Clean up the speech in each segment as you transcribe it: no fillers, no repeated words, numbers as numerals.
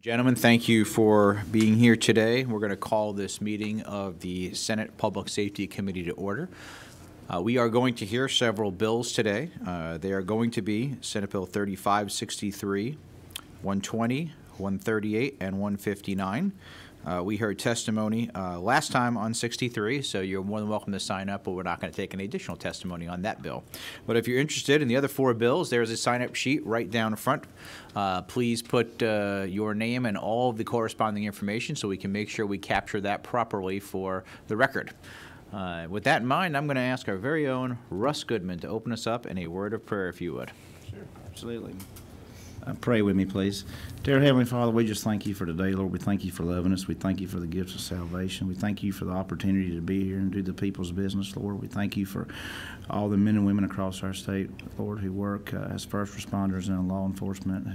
Gentlemen, thank you for being here today. We're going to call this meeting of the Senate Public Safety Committee to order. We are going to hear several bills today. They are going to be Senate Bill 3563, 120, 138, and 159. We heard testimony last time on 63, so you're more than welcome to sign up, but we're not going to take any additional testimony on that bill. But if you're interested in the other four bills, there's a sign-up sheet right down front. Please put your name and all of the corresponding information so we can make sure we capture that properly for the record. With that in mind, I'm going to ask our very own Russ Goodman to open us up in a word of prayer, if you would. Sure, absolutely. Pray with me, please. Dear Heavenly Father, we just thank you for today, Lord. We thank you for loving us. We thank you for the gifts of salvation. We thank you for the opportunity to be here and do the people's business, Lord. We thank you for all the men and women across our state, Lord, who work as first responders and in law enforcement,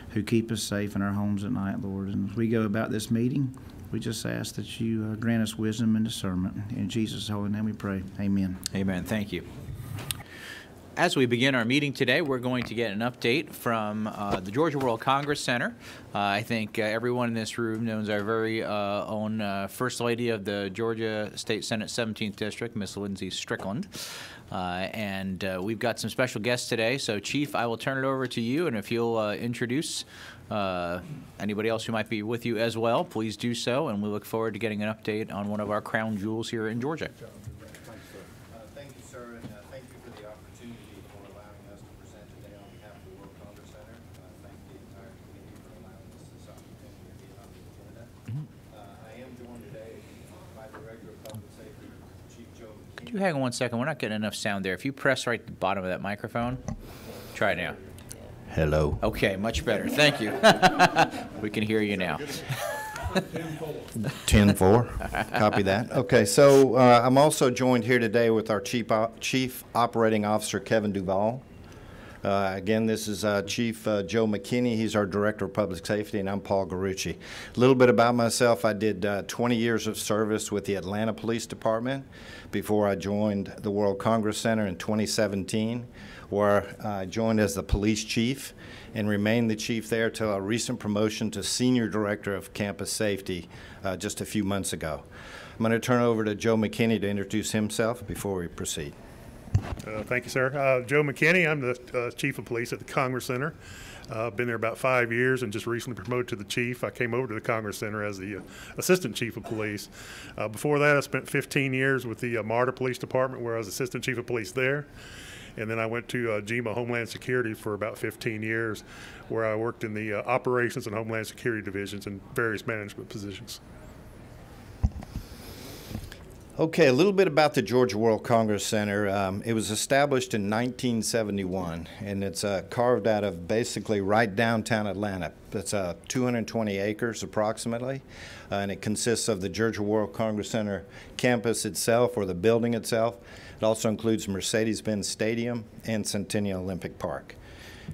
who keep us safe in our homes at night, Lord. And as we go about this meeting, we just ask that you grant us wisdom and discernment. In Jesus' holy name we pray. Amen. Amen. Thank you. As we begin our meeting today, we're going to get an update from the Georgia World Congress Center. I think everyone in this room knows our very own First Lady of the Georgia State Senate 17th District, Miss Lindsay Strickland. And we've got some special guests today. So, Chief, I will turn it over to you, and if you'll introduce anybody else who might be with you as well, please do so, and we look forward to getting an update on one of our crown jewels here in Georgia. Could you hang on one second? We're not getting enough sound there. If you press right at the bottom of that microphone, try it now. Hello. Okay, much better. Thank you. We can hear you now. 10-4. Copy that. Okay, so I'm also joined here today with our Chief Operating Officer, Kevin Duvall. Again, this is Chief Joe McKinney. He's our Director of Public Safety, and I'm Paul Garucci. A little bit about myself. I did 20 years of service with the Atlanta Police Department before I joined the World Congress Center in 2017, where I joined as the police chief and remained the chief there till a recent promotion to Senior Director of Campus Safety just a few months ago. I'm going to turn it over to Joe McKinney to introduce himself before we proceed. Thank you, sir. Joe McKinney. I'm the Chief of Police at the Congress Center. I've been there about 5 years and just recently promoted to the chief. I came over to the Congress Center as the Assistant Chief of Police. Before that, I spent 15 years with the MARTA Police Department, where I was Assistant Chief of Police there. And then I went to GEMA Homeland Security for about 15 years, where I worked in the Operations and Homeland Security divisions in various management positions. Okay, a little bit about the Georgia World Congress Center. It was established in 1971, and it's carved out of basically right downtown Atlanta. It's 220 acres approximately, and it consists of the Georgia World Congress Center campus itself, or the building itself. It also includes Mercedes-Benz Stadium and Centennial Olympic Park.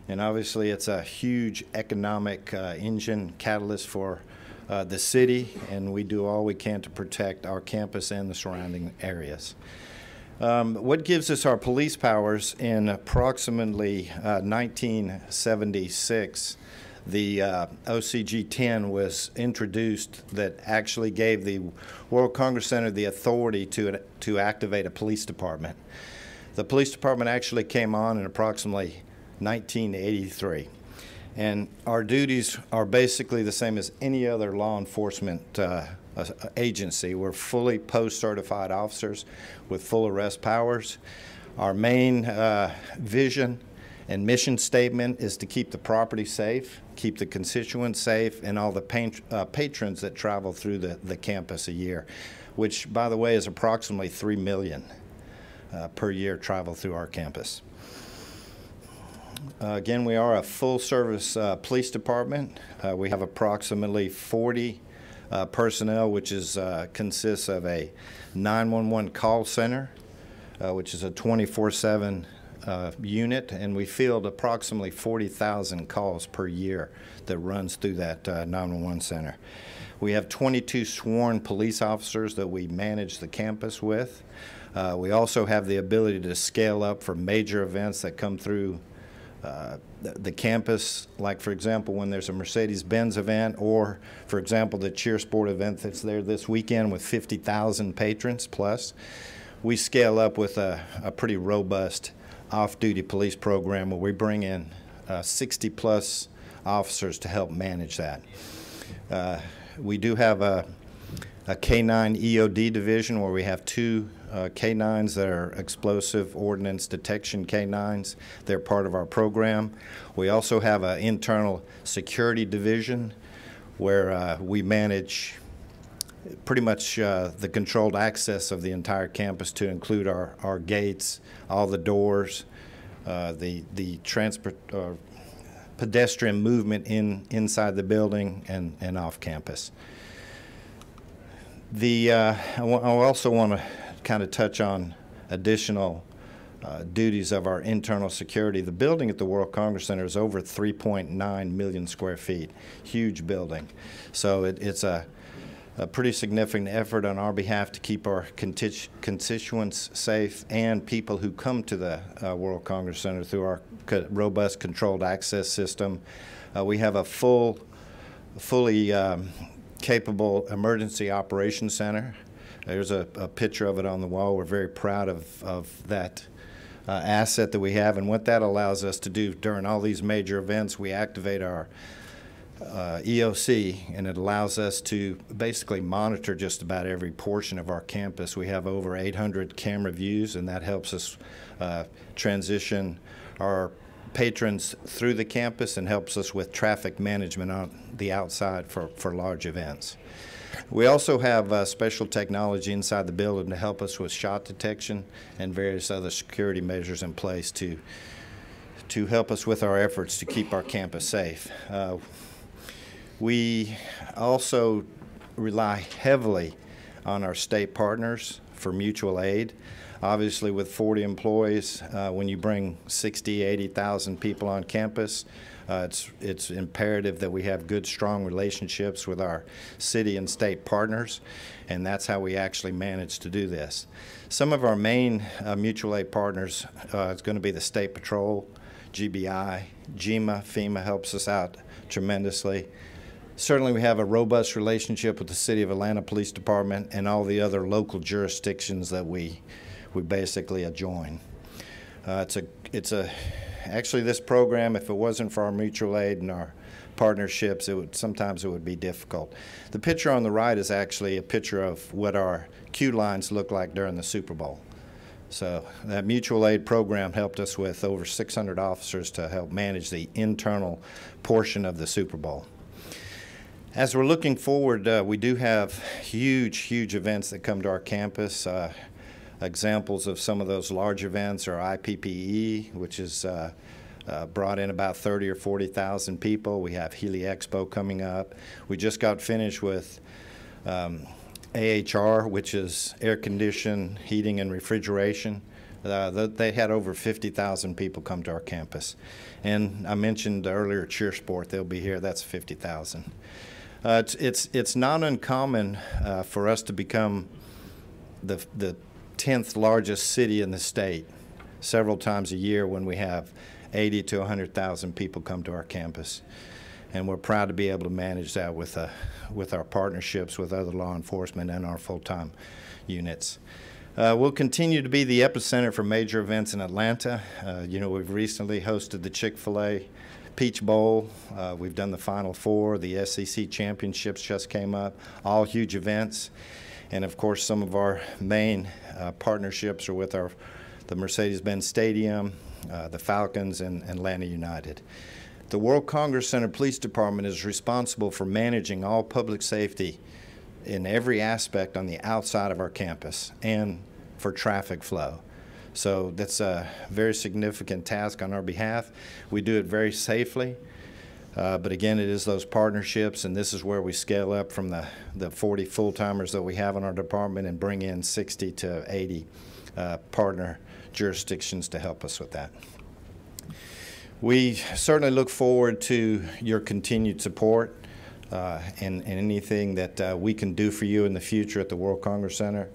And obviously it's a huge economic engine catalyst for the city, and we do all we can to protect our campus and the surrounding areas. What gives us our police powers? In approximately 1976, the OCG-10 was introduced that actually gave the World Congress Center the authority to activate a police department. The police department actually came on in approximately 1983. And our duties are basically the same as any other law enforcement agency. We're fully post-certified officers with full arrest powers. Our main vision and mission statement is to keep the property safe, keep the constituents safe, and all the patrons that travel through the campus a year, which, by the way, is approximately 3 million per year travel through our campus. Again, we are a full-service police department. We have approximately 40 personnel, which consists of a 911 call center, which is a 24/7 unit, and we field approximately 40,000 calls per year that runs through that 911 center. We have 22 sworn police officers that we manage the campus with. We also have the ability to scale up for major events that come through the campus, like for example when there's a Mercedes-Benz event, or for example the cheer sport event that's there this weekend with 50,000 patrons plus, we scale up with a pretty robust off-duty police program where we bring in 60 plus officers to help manage that. We do have a K-9 EOD division where we have two K-9s that are explosive ordnance detection K-9s. They're part of our program. We also have an internal security division where we manage pretty much the controlled access of the entire campus to include our gates, all the doors, the transport pedestrian movement inside the building and off campus. I also want to kind of touch on additional duties of our internal security. The building at the World Congress Center is over 3.9 million square feet, huge building. So it's a pretty significant effort on our behalf to keep our constituents safe and people who come to the World Congress Center through our robust controlled access system. We have a fully capable emergency operations center. There's a picture of it on the wall. We're very proud of that asset that we have, and what that allows us to do during all these major events, we activate our EOC, and it allows us to basically monitor just about every portion of our campus. We have over 800 camera views, and that helps us transition our patrons through the campus and helps us with traffic management on the outside for large events. We also have special technology inside the building to help us with shot detection and various other security measures in place to help us with our efforts to keep our campus safe. We also rely heavily on our state partners for mutual aid. Obviously, with 40 employees, when you bring 60, 80,000 people on campus, it's imperative that we have good, strong relationships with our city and state partners, and that's how we actually manage to do this. Some of our main mutual aid partners is going to be the State Patrol, GBI, GEMA, FEMA helps us out tremendously. Certainly we have a robust relationship with the City of Atlanta Police Department and all the other local jurisdictions that we basically adjoin. Actually this program, if it wasn't for our mutual aid and our partnerships, sometimes it would be difficult. The picture on the right is actually a picture of what our queue lines look like during the Super Bowl. So that mutual aid program helped us with over 600 officers to help manage the internal portion of the Super Bowl. As we're looking forward, we do have huge events that come to our campus. Examples of some of those large events are IPPE, which is brought in about 30 or 40,000 people. We have Healy Expo coming up. We just got finished with AHR, which is air conditioning, heating, and refrigeration. They had over 50,000 people come to our campus. And I mentioned earlier cheer sport, they'll be here, that's 50,000. It's not uncommon for us to become the 10th largest city in the state several times a year when we have 80 to 100,000 people come to our campus. And we're proud to be able to manage that with our partnerships with other law enforcement and our full-time units. We'll continue to be the epicenter for major events in Atlanta. We've recently hosted the Chick-fil-A Peach Bowl. We've done the Final Four. The SEC Championships just came up. All huge events. And of course, some of our main partnerships are with the Mercedes-Benz Stadium, the Falcons, and Atlanta United. The World Congress Center Police Department is responsible for managing all public safety in every aspect on the outside of our campus and for traffic flow. So that's a very significant task on our behalf. We do it very safely, but again, it is those partnerships, and this is where we scale up from the 40 full-timers that we have in our department and bring in 60 to 80 partner jurisdictions to help us with that. We certainly look forward to your continued support and anything that we can do for you in the future at the World Congress Center.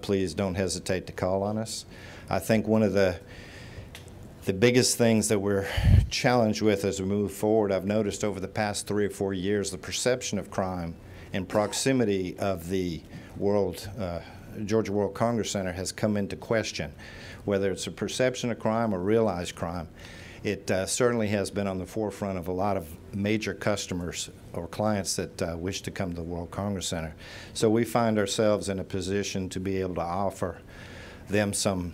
Please don't hesitate to call on us. I think one of the The biggest things that we're challenged with as we move forward, I've noticed over the past 3 or 4 years, the perception of crime and proximity of the Georgia World Congress Center has come into question. Whether it's a perception of crime or realized crime, it certainly has been on the forefront of a lot of major customers or clients that wish to come to the World Congress Center. So we find ourselves in a position to be able to offer them some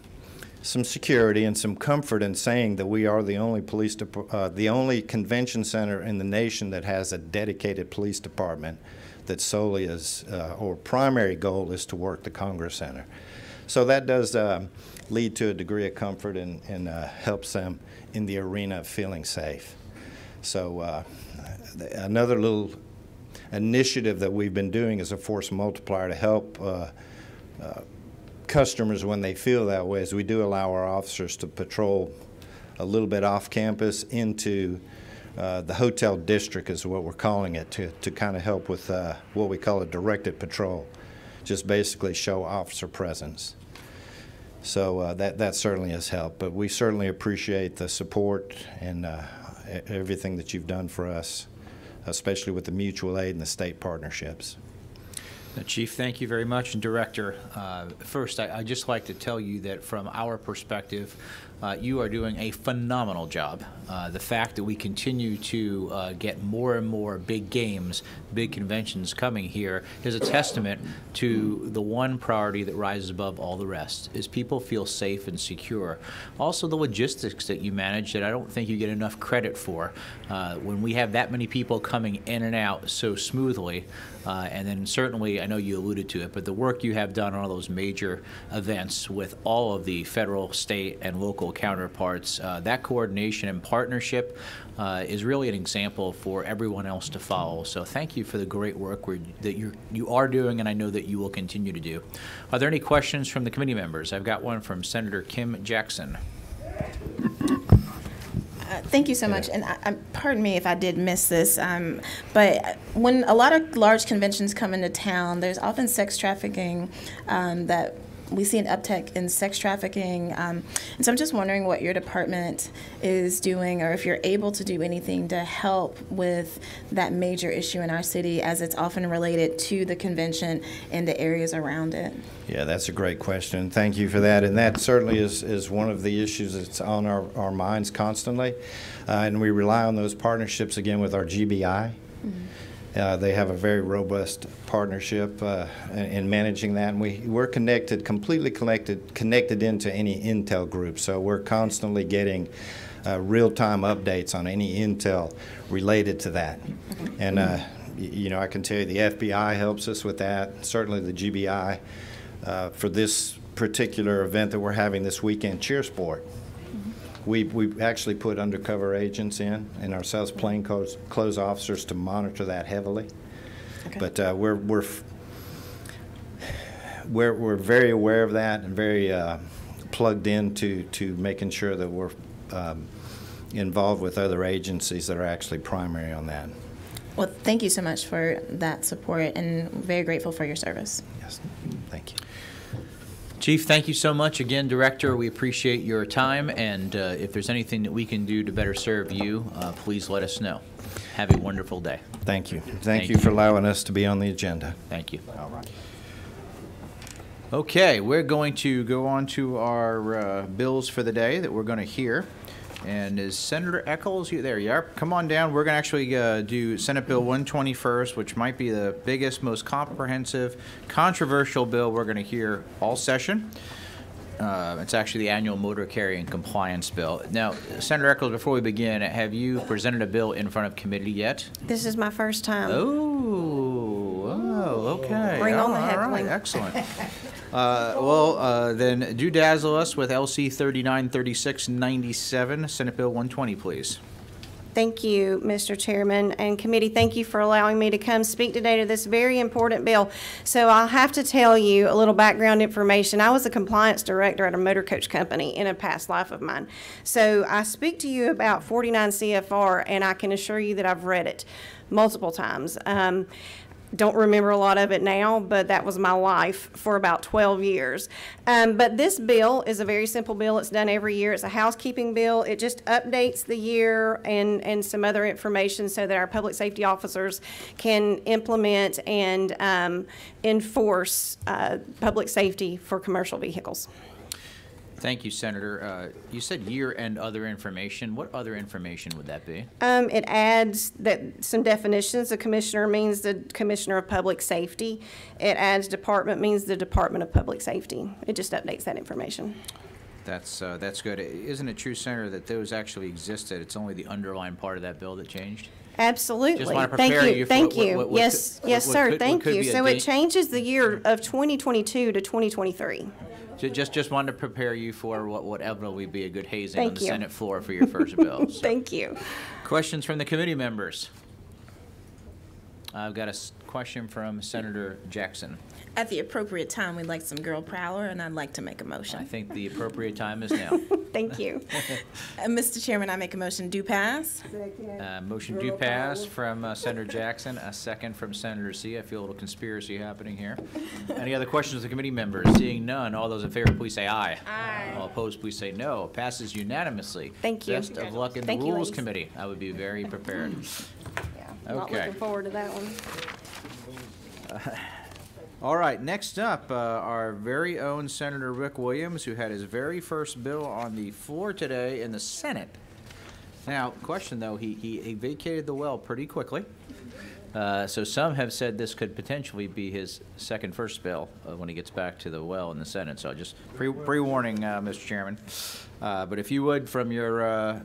security and some comfort in saying that we are the only the only convention center in the nation that has a dedicated police department that solely is, or primary goal is to work the Congress Center. So that does lead to a degree of comfort and helps them in the arena of feeling safe. So another little initiative that we've been doing is a force multiplier to help customers when they feel that way, is we do allow our officers to patrol a little bit off campus into the hotel district is what we're calling it, to kind of help with what we call a directed patrol, just basically show officer presence. So that certainly has helped, but we certainly appreciate the support and everything that you've done for us, especially with the mutual aid and the state partnerships. Chief, thank you very much. And Director, first, I'd just like to tell you that from our perspective, you are doing a phenomenal job. The fact that we continue to get more and more big games, big conventions coming here is a testament to the one priority that rises above all the rest, is people feel safe and secure. Also the logistics that you manage that I don't think you get enough credit for. When we have that many people coming in and out so smoothly, and then certainly, I know you alluded to it, but the work you have done on all those major events with all of the federal, state, and local counterparts, that coordination and partnership is really an example for everyone else to follow. So thank you for the great work that you are doing, and I know that you will continue to do. Are there any questions from the committee members? I've got one from Senator Kim Jackson. Thank you so much, and pardon me if I did miss this, but when a lot of large conventions come into town, there's often sex trafficking that we see an uptick in sex trafficking, and so I'm just wondering what your department is doing, or if you're able to do anything to help with that major issue in our city, as it's often related to the convention and the areas around it. Yeah, that's a great question. Thank you for that. And that certainly is one of the issues that's on our minds constantly. And we rely on those partnerships again with our GBI. Mm-hmm. They have a very robust partnership in managing that, and we're completely connected into any intel group. So we're constantly getting real-time updates on any intel related to that. And you know, I can tell you the FBI helps us with that. Certainly the GBI for this particular event that we're having this weekend, Cheer Sport. We actually put undercover agents in and ourselves plainclothes officers to monitor that heavily. Okay. But we're very aware of that and very plugged into making sure that we're involved with other agencies that are actually primary on that. Well, thank you so much for that support, and very grateful for your service. Yes, thank you. Chief, thank you so much. Again, Director, we appreciate your time, and if there's anything that we can do to better serve you, please let us know. Have a wonderful day. Thank you. Thank you for allowing us to be on the agenda. Thank you. All right. Okay, we're going to go on to our bills for the day that we're going to hear. And is Senator Eccles, you there? Yeah, come on down. We're going to actually do Senate Bill 120 first, which might be the biggest, most comprehensive, controversial bill we're going to hear all session. It's actually the annual motor carrying compliance bill. Now, Senator Eccles, before we begin, have you presented a bill in front of committee yet? This is my first time. Oh, okay. Bring on the heckling. All right, excellent. Then do dazzle us with LC 393697, Senate Bill 120, please. Thank you, Mr. Chairman and committee. Thank you for allowing me to come speak today to this very important bill. So I'll have to tell you a little background information. I was a compliance director at a motor coach company in a past life of mine. So I speak to you about 49 CFR, and I can assure you that I've read it multiple times. don't remember a lot of it now, but that was my life for about 12 years. But this bill is a very simple bill. It's done every year. It's a housekeeping bill. It just updates the year and some other information so that our public safety officers can implement and enforce public safety for commercial vehicles. Thank you, Senator. You said year and other information. What other information would that be? It adds some definitions. The commissioner means the Commissioner of Public Safety. It adds department means the Department of Public Safety. It just updates that information. That's good. Isn't it true, Senator, that those actually existed? It's only the underlying part of that bill that changed? Absolutely. Just want to prepare you for Thank what- you. what Yes, could- yes, what sir. could- Thank what could you. be a So it date? changes the year of 2022 to 2023. Just wanted to prepare you for what would inevitably be a good hazing on Thank the you. Senate floor for your first bill. So. Thank you. Questions from the committee members? I've got a question from Senator Jackson. At the appropriate time, we'd like some girl power, and I'd like to make a I motion. think the appropriate time is now. Thank you. Mr. Chairman, I make a motion do pass. Motion do pass from Senator Jackson, a second from Senator C. I feel a little conspiracy happening here. Any other questions of the committee members? Seeing none, all those in favor, please say aye. Aye. All opposed, please say no. Passes unanimously. Thank you. Best of luck in the Thank you, Rules ladies. Committee. I would be very prepared. Yeah, not Okay. looking forward to that one. All right, next up, our very own Senator Rick Williams, who had his very first bill on the floor today in the Senate. Now, question though, he vacated the well pretty quickly. So some have said this could potentially be his first bill when he gets back to the well in the Senate. So just pre-warning, Mr. Chairman. But if you would, from your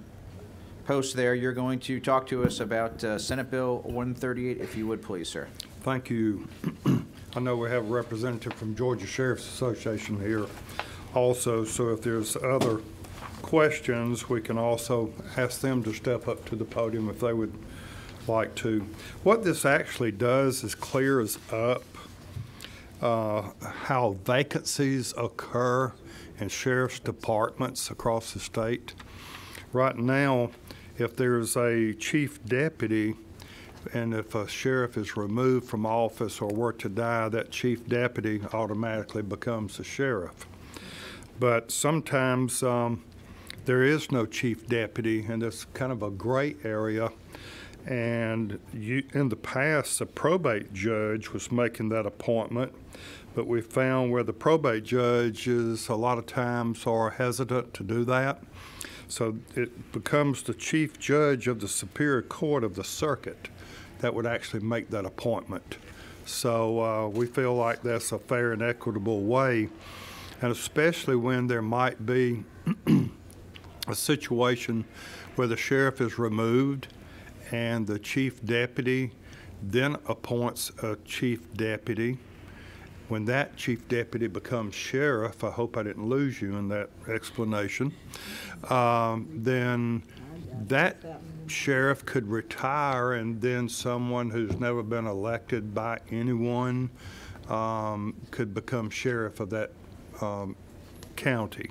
post there, you're going to talk to us about Senate Bill 138, if you would, please, sir. Thank you. I know we have a representative from Georgia Sheriff's Association here also, so if there's other questions, we can also ask them to step up to the podium if they would like to. What this actually does is clears up how vacancies occur in sheriff's departments across the state. Right now, if there's a chief deputy and if a sheriff is removed from office or were to die, that chief deputy automatically becomes the sheriff. But sometimes there is no chief deputy, and it's kind of a gray area. And in the past, the probate judge was making that appointment, but we found where the probate judges a lot of times are hesitant to do that. So it becomes the chief judge of the Superior Court of the circuit that would actually make that appointment. So we feel like that's a fair and equitable way, and especially when there might be a situation where the sheriff is removed and the chief deputy then appoints a chief deputy. When that chief deputy becomes sheriff, I hope I didn't lose you in that explanation, then that sheriff could retire, and then someone who's never been elected by anyone could become sheriff of that county.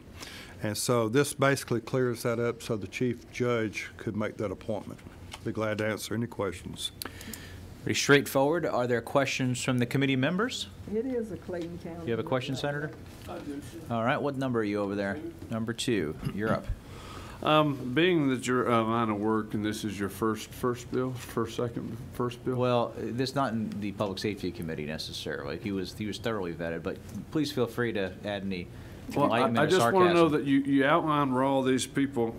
And so this basically clears that up so the chief judge could make that appointment. Be glad to answer any questions. Pretty straightforward. Are there questions from the committee members? It is a Clayton County. Do you have a question, Senator? All right. What number are you over there? Number 2. You're up. Being that you're line of work and this is your first bill, first bill? Well, this not in the Public Safety Committee necessarily. He was thoroughly vetted, but please feel free to add any enlightenment I or just sarcasm. want to know that you outlined where all these people,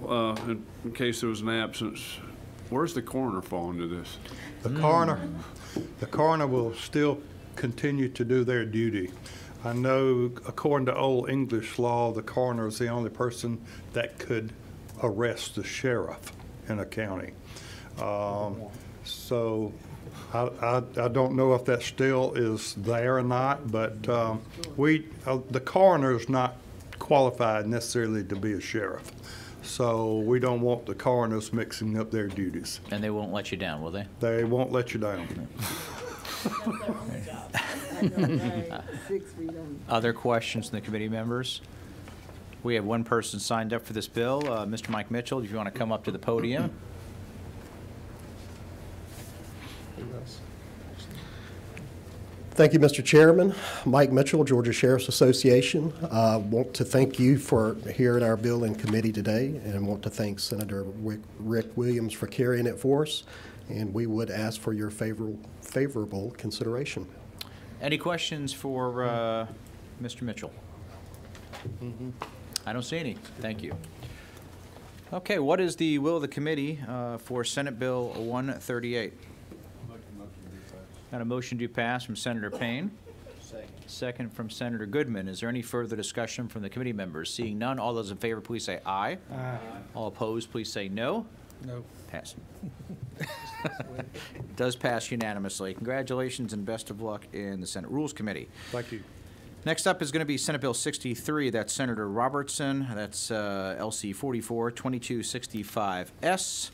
in case there was an absence, where's the coroner fall into this? The coroner will still continue to do their duty. I know according to Old English law, the coroner is the only person that could arrest the sheriff in a county. So I don't know if that still is there or not, but the coroner is not qualified necessarily to be a sheriff. So we don't want the coroners mixing up their duties. And they won't let you down, will they? They won't let you down. Other questions from the committee members? We have one person signed up for this bill. Mr. Mike Mitchell, if you want to come up to the podium. Thank you, Mr. Chairman. Mike Mitchell, Georgia Sheriff's Association. Want to thank you for here in our bill in committee today, and want to thank Senator Rick Williams for carrying it for us. And we would ask for your favorable consideration. Any questions for Mr. Mitchell? I don't see any. Thank you. Okay, what is the will of the committee for Senate Bill 138? Got a motion to pass from Senator Payne. Second from Senator Goodman. Is there any further discussion from the committee members? Seeing none, all those in favor, please say aye. Aye. All opposed, please say no. No. Pass. It does pass unanimously. Congratulations and best of luck in the Senate Rules Committee. Thank you. Next up is going to be Senate Bill 63. That's Senator Robertson. That's LC 44-2265S.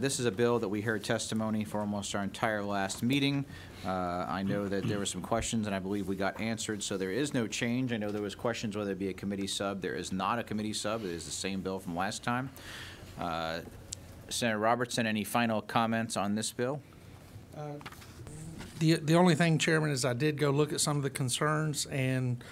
This is a bill that we heard testimony for almost our entire last meeting. I know that there were some questions, and I believe we got answered, so there is no change. I know there was questions whether it be a committee sub. There is not a committee sub. It is the same bill from last time. Senator Robertson, any final comments on this bill? The only thing, Chairman, is I did go look at some of the concerns, and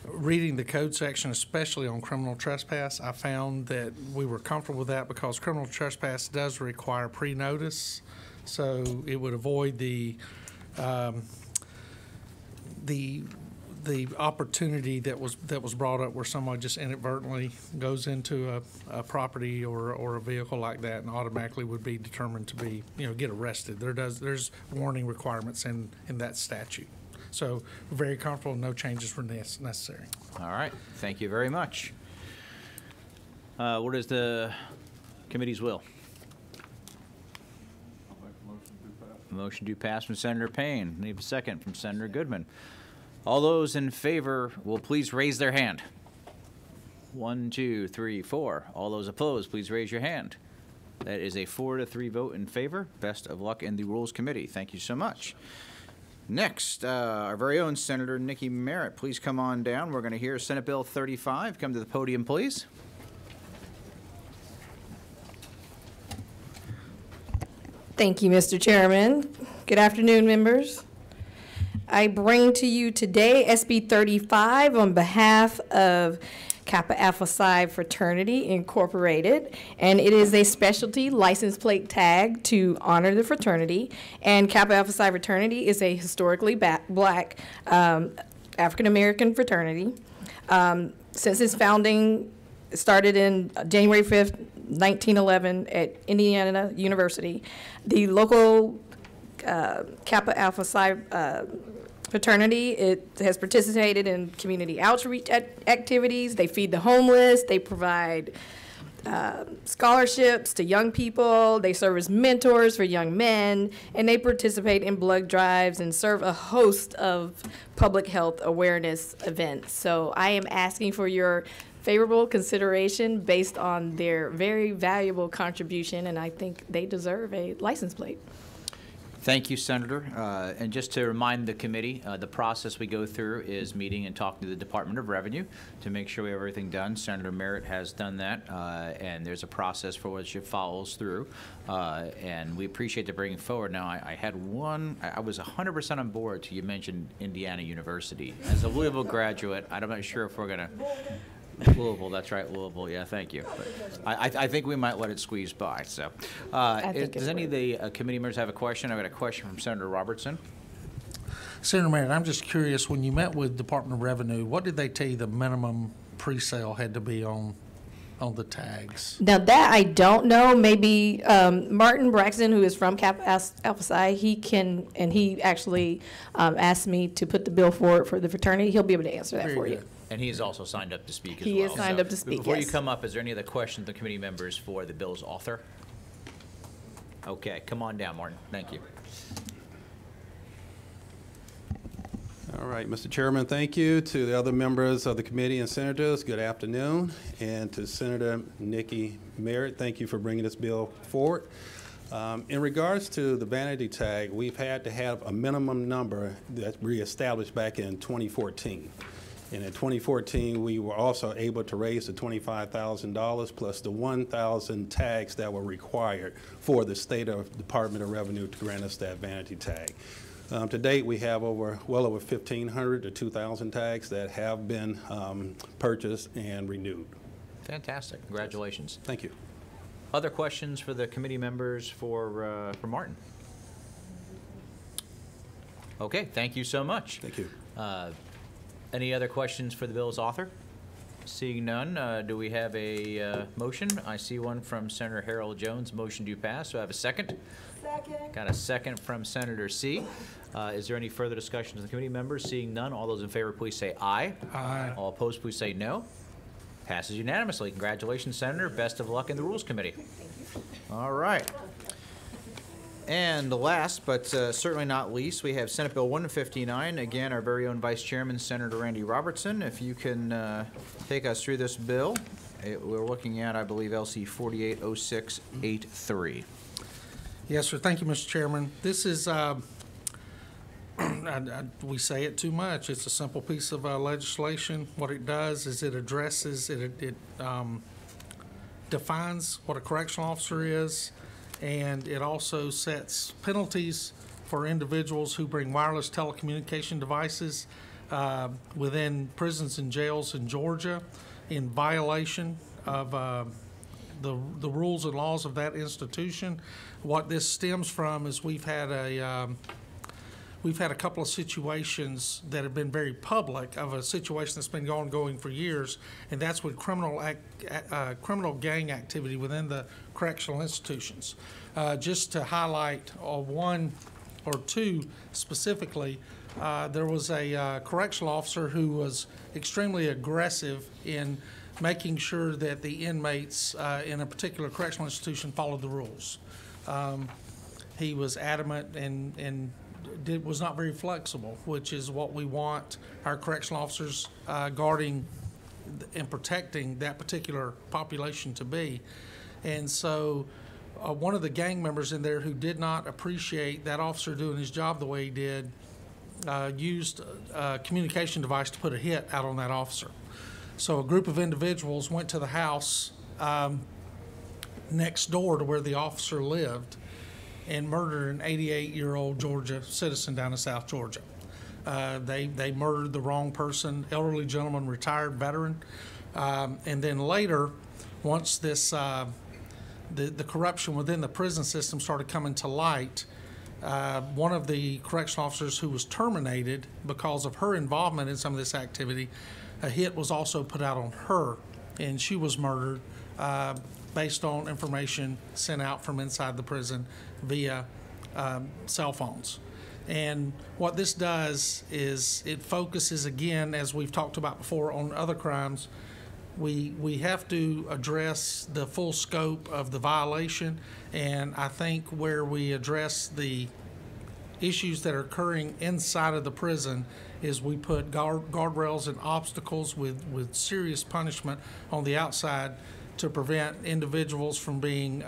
reading the code section, especially on criminal trespass, I found that we were comfortable with that because criminal trespass does require pre-notice, so it would avoid the opportunity that was brought up where someone just inadvertently goes into a property or a vehicle like that and automatically would be determined to be, get arrested. There's warning requirements in that statute. So we're very comfortable, no changes were necessary. All right, thank you very much. What is the committee's will? Motion to pass from Senator Payne. Need a second from Senator Goodman. All those in favor will please raise their hand. 1, 2, 3, 4. All those opposed, please raise your hand. That is a 4-3 vote in favor. Best of luck in the Rules Committee. Thank you so much. Next, our very own Senator Nikki Merritt. Please come on down. We're going to hear Senate Bill 35. Come to the podium, please. Thank you, Mr. Chairman. Good afternoon, members. I bring to you today SB 35 on behalf of Kappa Alpha Psi Fraternity Incorporated, and it is a specialty license plate tag to honor the fraternity. And Kappa Alpha Psi Fraternity is a historically black African-American fraternity. Since its founding, it started in January 5th, 1911 at Indiana University. The local Kappa Alpha Psi fraternity, it has participated in community outreach activities. They feed the homeless. They provide scholarships to young people. They serve as mentors for young men, and they participate in blood drives and serve a host of public health awareness events. So I am asking for your favorable consideration based on their very valuable contribution, and I think they deserve a license plate. Thank you, Senator. And just to remind the committee, the process we go through is meeting and talking to the Department of Revenue to make sure we have everything done. Senator Merritt has done that, and there's a process for which it follows through. And we appreciate the bringing forward. Now, I was 100% on board till you mentioned Indiana University. As a Louisville graduate, I'm not sure if we're going to Louisville, that's right, Louisville. Yeah, thank you. But I think we might let it squeeze by. So, does any of the committee members have a question? I've got a question from Senator Robertson. Senator Merritt, I'm just curious, when you met with Department of Revenue, what did they tell you the minimum pre-sale had to be on the tags? Now that I don't know. Maybe Martin Braxton, who is from Kappa Alpha Psi, he actually asked me to put the bill forward for the fraternity. He'll be able to answer that for you. And he is also signed up to speak as well. He is signed up to speak, Before yes. you come up, is there any other questions the committee members for the bill's author? Okay, come on down, Martin. Thank you. All right, Mr. Chairman, thank you. To the other members of the committee and senators, good afternoon. And to Senator Nikki Merritt, thank you for bringing this bill forward. In regards to the vanity tag, we've had to have a minimum number that we established back in 2014. And in 2014, we were also able to raise the $25,000 plus the 1,000 tags that were required for the State Department of Revenue to grant us that vanity tag. To date, we have well over 1,500 to 2,000 tags that have been purchased and renewed. Fantastic. Congratulations. Thank you. Other questions for the committee members for Martin? Okay, thank you so much. Thank you. Any other questions for the bill's author? Seeing none, do we have a motion? I see one from Senator Harold Jones. Motion to pass. Do I have a second? Second. Got a second from Senator C. Is there any further discussion to the committee members? Seeing none, all those in favor, please say aye. Aye. All opposed, please say no. Passes unanimously. Congratulations, Senator. Best of luck in the Rules Committee. All right. And last, but certainly not least, we have Senate Bill 159. Again, our very own Vice Chairman, Senator Randy Robertson. If you can take us through this bill. We're looking at, I believe, LC 480683. Yes, sir. Thank you, Mr. Chairman. This is, we say it too much. It's a simple piece of legislation. What it does is it addresses, it defines what a correctional officer is, and it also sets penalties for individuals who bring wireless telecommunication devices within prisons and jails in Georgia in violation of the rules and laws of that institution. What this stems from is we've had a couple of situations that have been very public of a situation that's been ongoing for years, and that's with criminal gang activity within the correctional institutions. Just to highlight one or two specifically, there was a correctional officer who was extremely aggressive in making sure that the inmates in a particular correctional institution followed the rules. He was adamant and was not very flexible, which is what we want our correctional officers guarding and protecting that particular population to be. And so one of the gang members in there who did not appreciate that officer doing his job the way he did used a communication device to put a hit out on that officer. So a group of individuals went to the house next door to where the officer lived and murdered an 88-year-old Georgia citizen down in South Georgia. They murdered the wrong person, elderly gentleman, retired veteran. And then later, once this the corruption within the prison system started coming to light, one of the correctional officers who was terminated because of her involvement in some of this activity, a hit was also put out on her, and she was murdered based on information sent out from inside the prison via cell phones. And what this does is it focuses, again, as we've talked about before, on other crimes. We have to address the full scope of the violation, and I think where we address the issues that are occurring inside of the prison is we put guardrails and obstacles with serious punishment on the outside to prevent individuals from being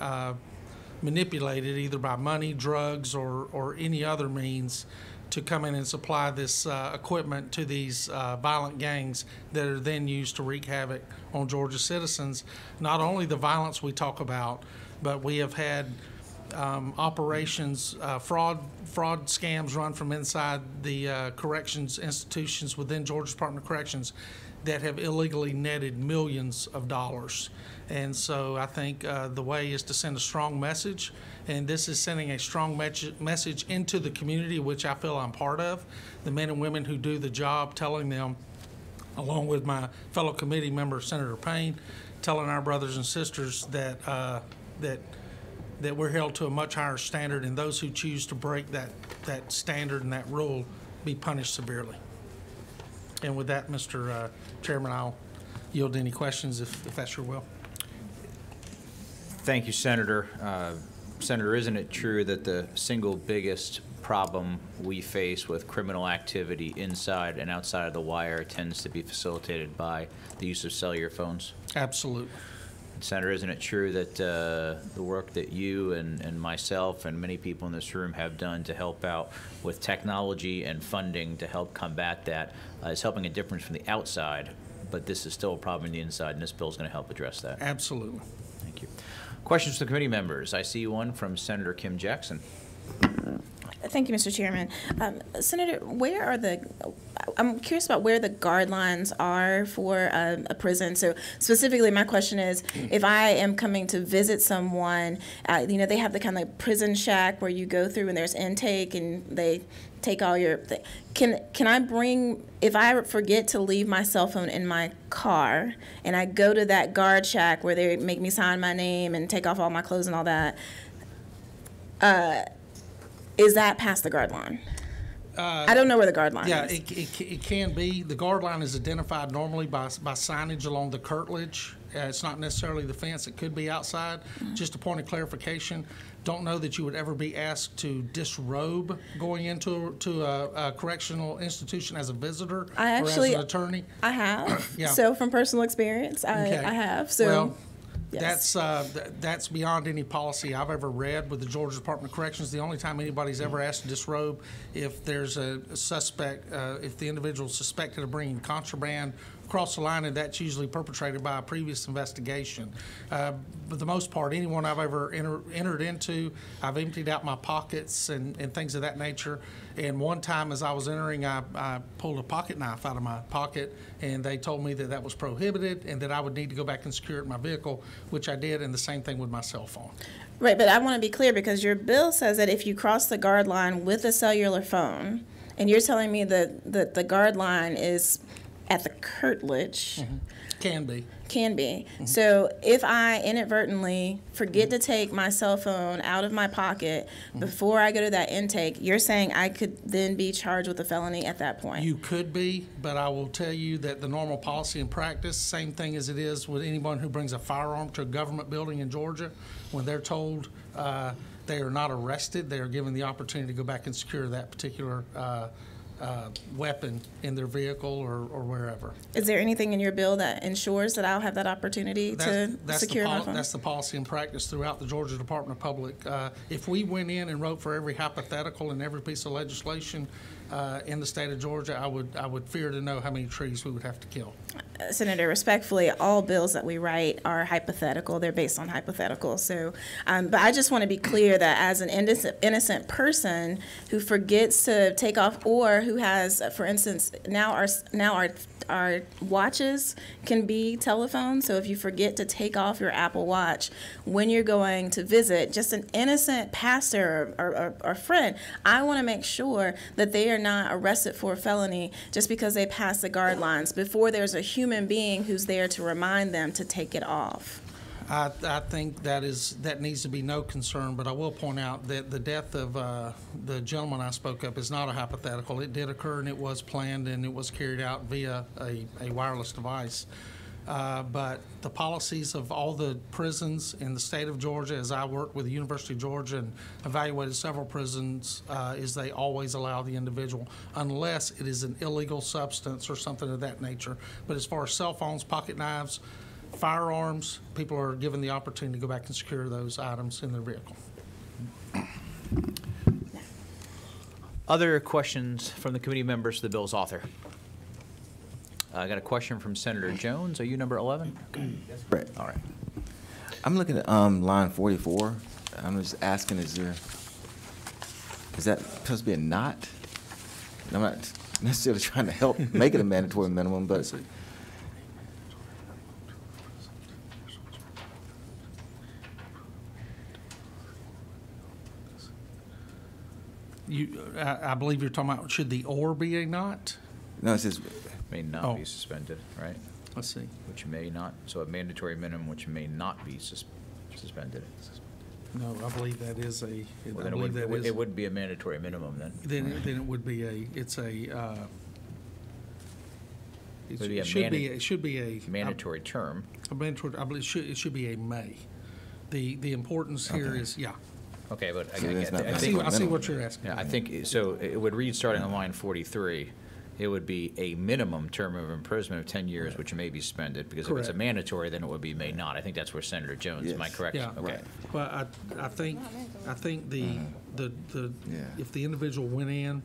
manipulated either by money, drugs, or any other means to come in and supply this equipment to these violent gangs that are then used to wreak havoc on Georgia citizens. Not only the violence we talk about, but we have had operations, fraud scams run from inside the corrections institutions within Georgia Department of Corrections that have illegally netted millions of dollars. And so I think the way is to send a strong message, and this is sending a strong message into the community, which I feel I'm part of, the men and women who do the job, telling them, along with my fellow committee member, Senator Payne, telling our brothers and sisters that that we're held to a much higher standard, and those who choose to break that standard and that rule be punished severely. And with that, Mr. Chairman, I'll yield any questions if that's your will. Thank you, Senator. Senator, isn't it true that the single biggest problem we face with criminal activity inside and outside of the wire tends to be facilitated by the use of cellular phones? Absolutely. Senator, isn't it true that the work that you and myself and many people in this room have done to help out with technology and funding to help combat that is helping a difference from the outside, but this is still a problem in the inside, and this bill is going to help address that? Absolutely. Thank you. Questions to the committee members? I see one from Senator Kim Jackson. Thank you, Mr. Chairman. Senator, I'm curious about where the guidelines are for a prison. So specifically, my question is, if I am coming to visit someone, they have the kind of prison shack where you go through and there's intake and they take all your, can I bring, if I forget to leave my cell phone in my car and I go to that guard shack where they make me sign my name and take off all my clothes and all that, is that past the guard line? I don't know where the guard line is. It can be. The guard line is identified normally by signage along the curtilage. It's not necessarily the fence. It could be outside. Just a point of clarification. Don't know that you would ever be asked to disrobe going into a correctional institution as a visitor or as an attorney. I have. Yeah. So from personal experience, I have. So. Well, yes. That's beyond any policy I've ever read with the Georgia Department of Corrections. The only time anybody's ever asked to disrobe if there's a suspect, if the individual is suspected of bringing contraband across the line, and that's usually perpetrated by a previous investigation. But the most part, anyone I've ever entered into, I've emptied out my pockets and things of that nature. And one time as I was entering, I pulled a pocket knife out of my pocket, and they told me that that was prohibited and that I would need to go back and secure it in my vehicle, which I did, and the same thing with my cell phone. Right, but I want to be clear because your bill says that if you cross the guard line with a cellular phone, and you're telling me that the guard line is at the curtilage. Mm-hmm. Can be. Mm-hmm. So if I inadvertently forget to take my cell phone out of my pocket before I go to that intake, you're saying I could then be charged with a felony at that point? You could be, but I will tell you that the normal policy and practice, same thing as it is with anyone who brings a firearm to a government building in Georgia, when they're told they are not arrested, they are given the opportunity to go back and secure that particular weapon in their vehicle or wherever. Is there anything in your bill that ensures that I'll have that opportunity to secure my phone? That's the policy and practice throughout the Georgia Department of Public. If we went in and wrote for every hypothetical and every piece of legislation in the state of Georgia, I would fear to know how many trees we would have to kill. Senator, respectfully, all bills that we write are hypothetical. They're based on hypothetical. So, but I just want to be clear that as an innocent person who forgets to take off, or who has, for instance, now our watches can be telephones. So if you forget to take off your Apple Watch when you're going to visit just an innocent pastor or friend, I want to make sure that they are not arrested for a felony just because they pass the guard lines before there's a human being who's there to remind them to take it off. I think that needs to be no concern, but I will point out that the death of the gentleman I spoke of is not a hypothetical. It did occur, and it was planned, and it was carried out via a wireless device. But the policies of all the prisons in the state of Georgia, as I worked with the University of Georgia and evaluated several prisons, is they always allow the individual, unless it is an illegal substance or something of that nature. But as far as cell phones, pocket knives, firearms, people are given the opportunity to go back and secure those items in their vehicle. Other questions from the committee members to the bill's author? I got a question from Senator Jones. Are you number 11? Okay. That's correct. All right. I'm looking at line 44. I'm just asking, is that supposed to be a not? I'm not necessarily trying to help make it a mandatory minimum, but I believe you're talking about, should the or be a not? no, it says May not be suspended, right? Let's see. Which may not. So a mandatory minimum which may not be suspended. No, I believe that is a. Well, then it would be a mandatory minimum then. Then it would be a. It's a. It should be a mandatory term. A mandatory. I believe it should be a may. The importance here is Okay, but So that's not I see what you're asking. Yeah, I think so. It would read starting on line 43. It would be a minimum term of imprisonment of 10 years, which may be suspended, because if it's a mandatory, then it would be may not. I think that's where Senator Jones. Yes. Am I correct? Yeah. Okay. Right. Well, I think if the individual went in,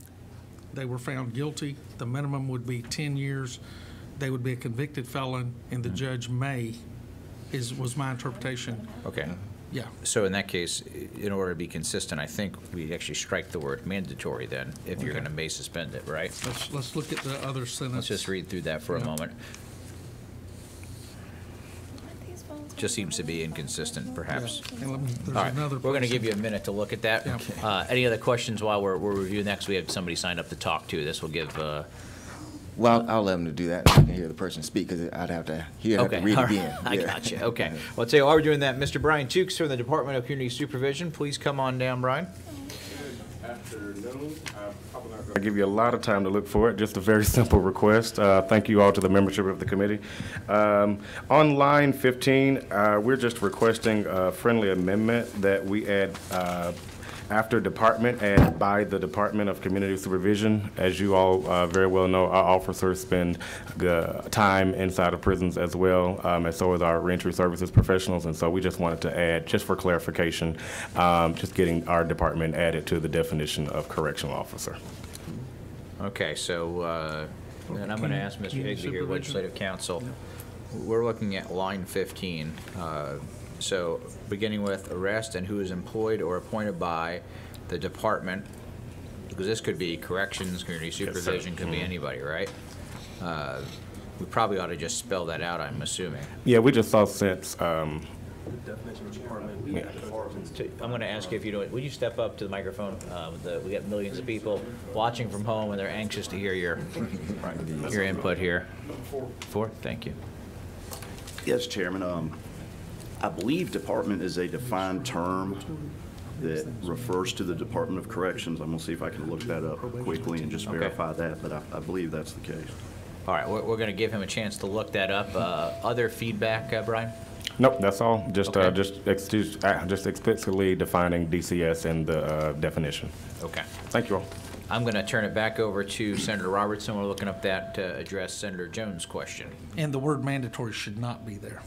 they were found guilty, the minimum would be 10 years. They would be a convicted felon, and the judge was my interpretation. Okay. Yeah. So in that case, in order to be consistent, I think we actually strike the word mandatory then, if you're going to may suspend it, right? Let's look at the other sentence. Let's just read through that for a moment. Just seems to be inconsistent, perhaps. And there's All right, another we're going to place give you a minute to look at that. Yeah. Any other questions while we're reviewing that? 'Cause we have somebody signed up to talk to. This will give. Well, I'll let them do that. I can hear the person speak because I'd have to read all it right. again. I got you. Okay. Well, I'll tell you while we're doing that, Mr. Brian Tukes from the Department of Community Supervision. Please come on down, Brian. I give you a lot of time to look for it. Just a very simple request. Thank you all to the membership of the committee. On line 15, we're just requesting a friendly amendment that we add after department and by the Department of Community Supervision. As you all very well know, our officers spend time inside of prisons as well, and so is our reentry services professionals. And so we just wanted to add, just for clarification, just getting our department added to the definition of correctional officer. Okay, so and I'm going to ask Mr. Higbee here, Legislative Counsel. We're looking at line 15. So beginning with arrest and who is employed or appointed by the department, because this could be corrections, community supervision, could be anybody, right? We probably ought to just spell that out, I'm assuming. Yeah, we just saw since. Yeah. I'm going to ask you if you don't. Would you step up to the microphone? We got millions of people watching from home, and they're anxious to hear your input here. Four. Thank you. Yes, Chairman. I believe department is a defined term that refers to the Department of Corrections. I'm going to see if I can look that up quickly and just verify that, but I believe that's the case. All right, we're going to give him a chance to look that up. Other feedback, Brian? Nope, that's all. Just explicitly defining DCS in the definition. Okay. Thank you all. I'm going to turn it back over to Senator Robertson. We're looking up that to address Senator Jones' question. And the word mandatory should not be there.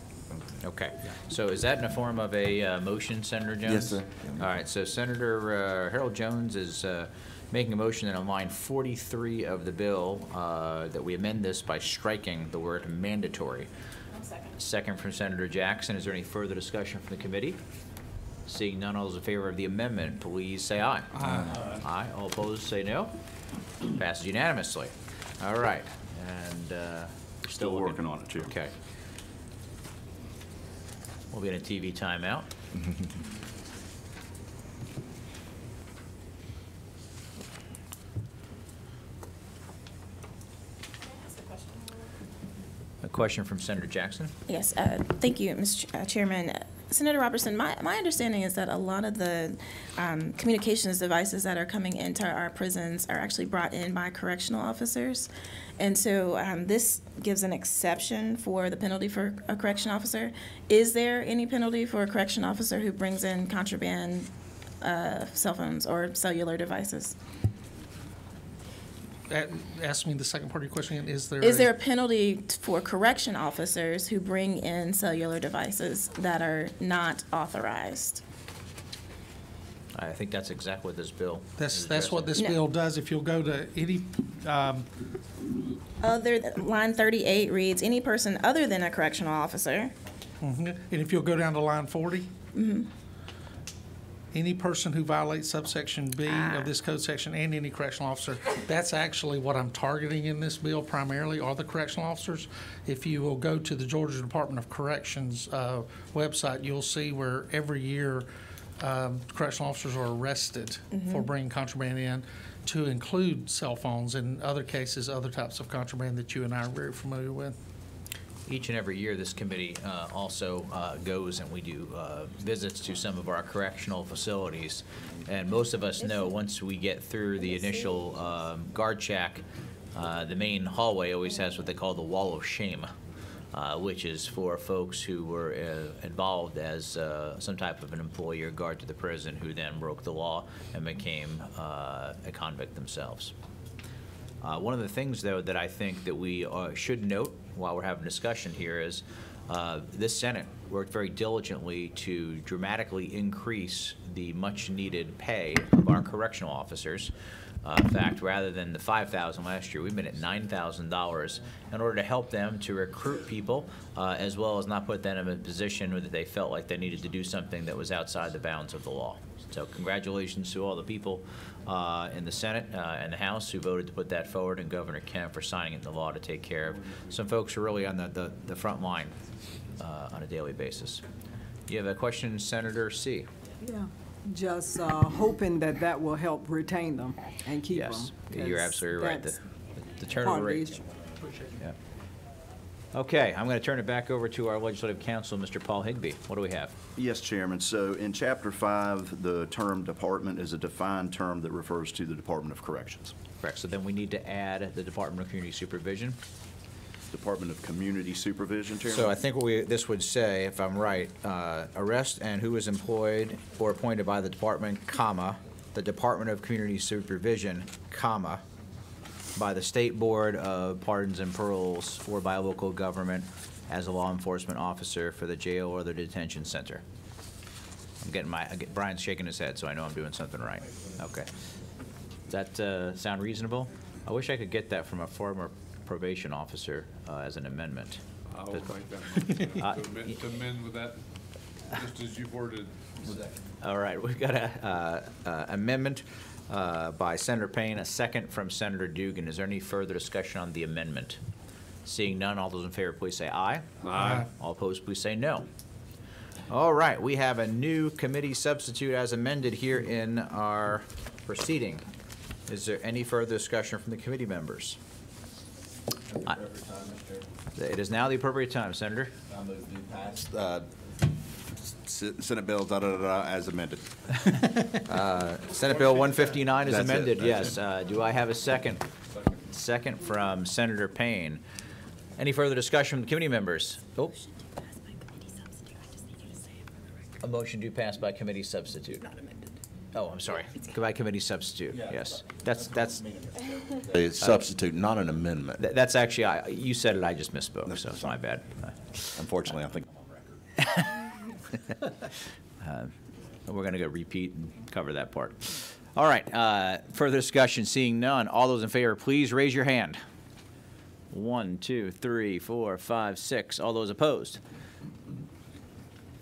Okay. So is that in the form of a motion, Senator Jones? Yes, sir. All right. So Senator Harold Jones is making a motion that on line 43 of the bill that we amend this by striking the word mandatory. Second from Senator Jackson. Is there any further discussion from the committee? Seeing none, all those in favor of the amendment, please say aye. Aye. Aye. All opposed, say no. Passes unanimously. All right. And still working on it, Chair. Okay. We'll be in a TV timeout. A question from Senator Jackson. Yes, thank you, Mr. Chairman. Senator Robertson, my understanding is that a lot of the communications devices that are coming into our prisons are actually brought in by correctional officers. And so this gives an exception for the penalty for a correction officer. Is there any penalty for a correction officer who brings in contraband cell phones or cellular devices? Ask me the second part of your question again. Is there a penalty for correction officers who bring in cellular devices that are not authorized? I think that's exactly what this bill is That's what this bill does. If you'll go to any line 38 reads, any person other than a correctional officer. And if you'll go down to line 40, any person who violates subsection B of this code section and any correctional officer, that's actually what I'm targeting in this bill primarily, are the correctional officers. If you will go to the Georgia Department of Corrections website, you'll see where every year correctional officers are arrested for bringing contraband in, to include cell phones and other cases, other types of contraband that you and I are very familiar with. Each and every year, this committee also goes and we do visits to some of our correctional facilities. And most of us know once we get through the initial guard check, the main hallway always has what they call the wall of shame, which is for folks who were involved as some type of an employee or guard to the prison who then broke the law and became a convict themselves. One of the things, though, that I think that we should note while we're having discussion here is this Senate worked very diligently to dramatically increase the much-needed pay of our correctional officers. In fact, rather than the $5,000 last year, we've been at $9,000 in order to help them to recruit people, as well as not put them in a position where they felt like they needed to do something that was outside the bounds of the law. So congratulations to all the people in the Senate and the House who voted to put that forward, and Governor Kemp for signing into law to take care of some folks who are really on the front line on a daily basis. You have a question, Senator C. Yeah, just hoping that that will help retain them and keep them. Yes, you're absolutely right. The turnover rate. Yeah. Okay, I'm going to turn it back over to our Legislative Counsel, Mr. Paul Higbee. What do we have? Yes, Chairman. So in Chapter 5, the term department is a defined term that refers to the Department of Corrections. Correct. So then we need to add the Department of Community Supervision. Department of Community Supervision, Chairman. So I think this would say, if I'm right, arrest and who is employed or appointed by the department, comma, the Department of Community Supervision, comma, by the State Board of Pardons and Paroles or by a local government as a law enforcement officer for the jail or the detention center. Brian's shaking his head, so I know I'm doing something right. Okay. Does that sound reasonable? I wish I could get that from a former probation officer as an amendment. I will think that to amend with that, just as you've worded. All right, we've got a amendment by Senator Payne, a second from Senator Dugan. Is there any further discussion on the amendment? Seeing none, all those in favor, please say aye. Aye. All opposed, please say no. All right, we have a new committee substitute as amended here in our proceeding. Is there any further discussion from the committee members? It is now the appropriate time, Senator. I move to pass Senate Bill as amended. Senate Bill 159 is That's amended, it, yes. that's Do I have a second? Second from Senator Payne. Any further discussion from the committee members? Oh. A motion to pass by committee substitute. Not amended. Oh, I'm sorry. By committee substitute, yes. That's A substitute, not an amendment. That's actually, you said it, I just misspoke, so it's my bad. Unfortunately, I think we're going to go repeat and cover that part. All right, further discussion, seeing none. All those in favor, please raise your hand. 1, 2, 3, 4, 5, 6. All those opposed?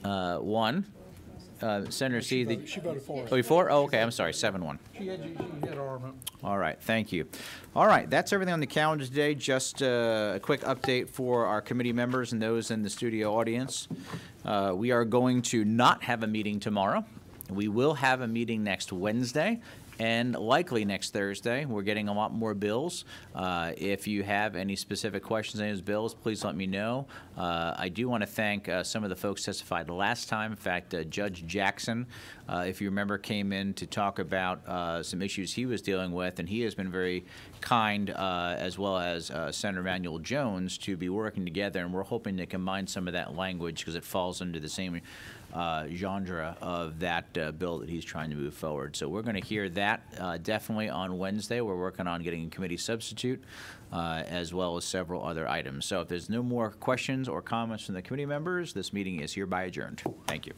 1. Senator C. She voted for us. Oh, 4? Oh, okay, I'm sorry, 7-1. She had her arm up. All right, thank you. All right, that's everything on the calendar today. Just a quick update for our committee members and those in the studio audience. We are going to not have a meeting tomorrow. We will have a meeting next Wednesday and likely next Thursday. We're getting a lot more bills. If you have any specific questions on those bills, please let me know. I do want to thank some of the folks testified last time. In fact, Judge Jackson, if you remember, came in to talk about some issues he was dealing with, and he has been very kind, as well as Senator Emanuel Jones, to be working together, and we're hoping to combine some of that language because it falls under the same genre of that bill that he's trying to move forward. So we're going to hear that definitely on Wednesday. We're working on getting a committee substitute as well as several other items. So if there's no more questions or comments from the committee members, this meeting is hereby adjourned. Thank you.